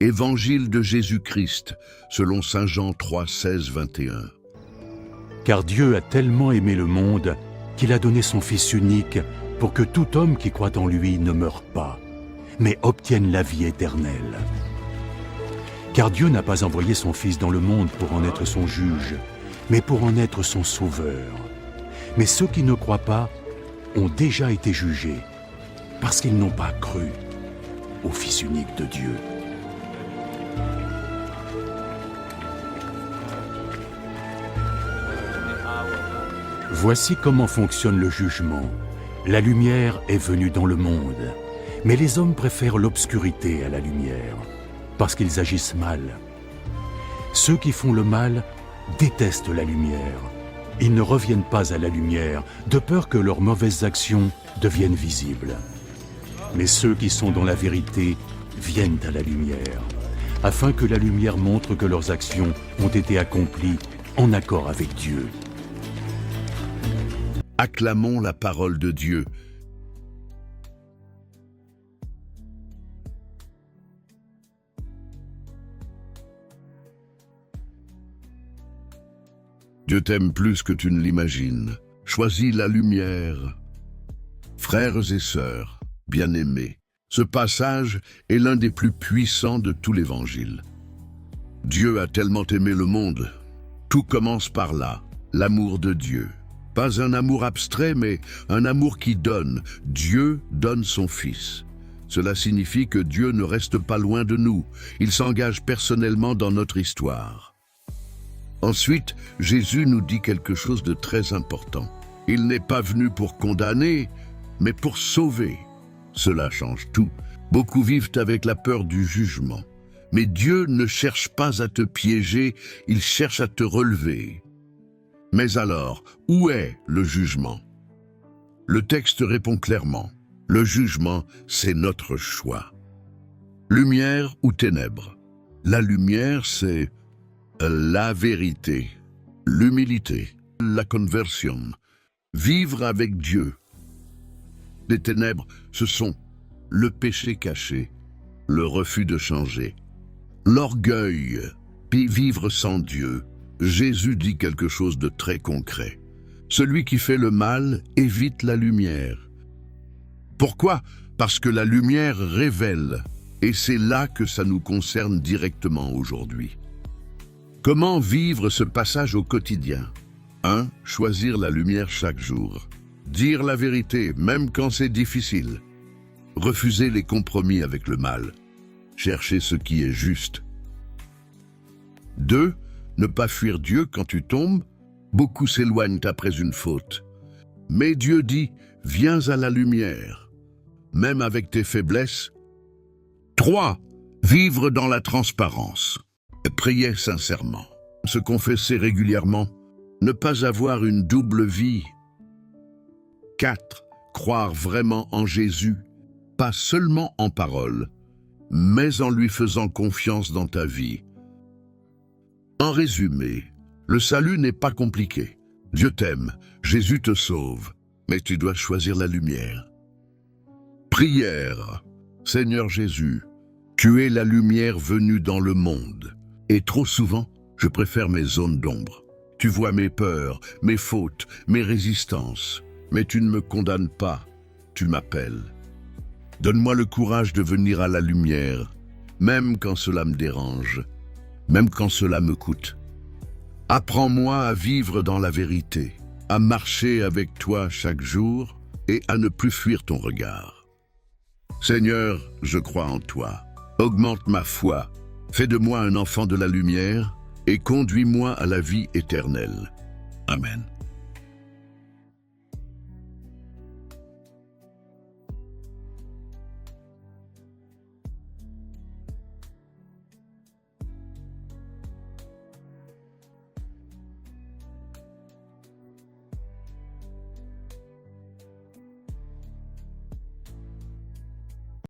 Évangile de Jésus-Christ, selon saint Jean 3, 16, 21. Car Dieu a tellement aimé le monde qu'il a donné son Fils unique pour que tout homme qui croit en lui ne meure pas, mais obtienne la vie éternelle. Car Dieu n'a pas envoyé son Fils dans le monde pour en être son juge, mais pour en être son sauveur. Mais ceux qui ne croient pas ont déjà été jugés, parce qu'ils n'ont pas cru au Fils unique de Dieu. Voici comment fonctionne le jugement. La lumière est venue dans le monde, mais les hommes préfèrent l'obscurité à la lumière, parce qu'ils agissent mal. Ceux qui font le mal détestent la lumière. Ils ne reviennent pas à la lumière, de peur que leurs mauvaises actions deviennent visibles. Mais ceux qui sont dans la vérité viennent à la lumière, afin que la lumière montre que leurs actions ont été accomplies en accord avec Dieu. Acclamons la parole de Dieu. Dieu t'aime plus que tu ne l'imagines. Choisis la lumière. Frères et sœurs, bien-aimés, ce passage est l'un des plus puissants de tout l'Évangile. Dieu a tellement aimé le monde. Tout commence par là, l'amour de Dieu. Pas un amour abstrait, mais un amour qui donne. Dieu donne son Fils. Cela signifie que Dieu ne reste pas loin de nous. Il s'engage personnellement dans notre histoire. Ensuite, Jésus nous dit quelque chose de très important. Il n'est pas venu pour condamner, mais pour sauver. Cela change tout. Beaucoup vivent avec la peur du jugement. Mais Dieu ne cherche pas à te piéger, il cherche à te relever. Mais alors, où est le jugement? Le texte répond clairement. Le jugement, c'est notre choix. Lumière ou ténèbres? La lumière, c'est la vérité, l'humilité, la conversion, vivre avec Dieu. Les ténèbres, ce sont le péché caché, le refus de changer, l'orgueil, puis vivre sans Dieu. Jésus dit quelque chose de très concret. Celui qui fait le mal évite la lumière. Pourquoi? Parce que la lumière révèle, et c'est là que ça nous concerne directement aujourd'hui. Comment vivre ce passage au quotidien? 1. Choisir la lumière chaque jour. Dire la vérité, même quand c'est difficile. Refuser les compromis avec le mal. Chercher ce qui est juste. 2. Ne pas fuir Dieu quand tu tombes. Beaucoup s'éloignent après une faute. Mais Dieu dit, viens à la lumière, même avec tes faiblesses. 3. Vivre dans la transparence. Prier sincèrement. Se confesser régulièrement. Ne pas avoir une double vie. 4. Croire vraiment en Jésus, pas seulement en parole, mais en lui faisant confiance dans ta vie. En résumé, le salut n'est pas compliqué. Dieu t'aime, Jésus te sauve, mais tu dois choisir la lumière. Prière. Seigneur Jésus, tu es la lumière venue dans le monde. Et trop souvent, je préfère mes zones d'ombre. Tu vois mes peurs, mes fautes, mes résistances. Mais tu ne me condamnes pas, tu m'appelles. Donne-moi le courage de venir à la lumière, même quand cela me dérange, même quand cela me coûte. Apprends-moi à vivre dans la vérité, à marcher avec toi chaque jour et à ne plus fuir ton regard. Seigneur, je crois en toi. Augmente ma foi, fais de moi un enfant de la lumière et conduis-moi à la vie éternelle. Amen.